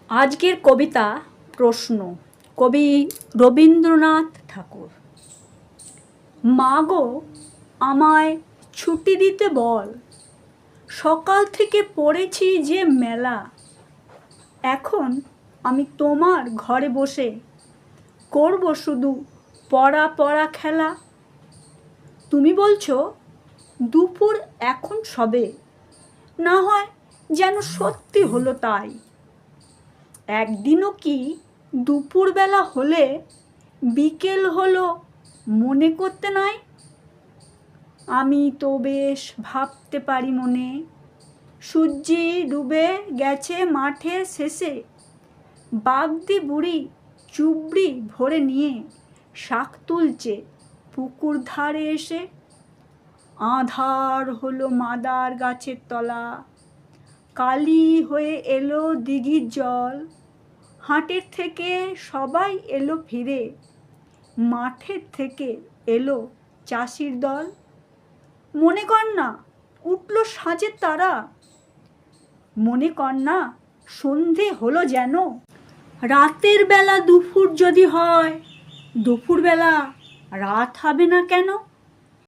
আজকের কবিতা প্রশ্ন, কবি রবীন্দ্রনাথ ঠাকুর। মা গো, আমায় ছুটি দিতে বল, সকাল থেকে পড়েছি যে মেলা। এখন আমি তোমার ঘরে বসে করব শুধু পড়া পড়া খেলা। তুমি বলছো দুপুর এখন সবে, না হয় যেন সত্যি হলো তাই। একদিনও কি দুপুরবেলা হলে বিকেল হলো মনে করতে নাই? আমি তো বেশ ভাবতে পারি মনে, সূর্যি ডুবে গেছে মাঠের শেষে। বাগদি বুড়ি চুবড়ি ভরে নিয়ে শাক তুলছে পুকুর ধারে এসে। আঁধার হলো মাদার গাছের তলা, কালি হয়ে এলো দিঘির জল। হাটের থেকে সবাই এলো ফিরে, মাঠের থেকে এলো চাষির দল। মনে কর না উঠলো সাজের তারা, মনে কর না সন্ধে হলো যেন। রাতের বেলা দুপুর যদি হয়, দুপুরবেলা রাত হবে না কেন?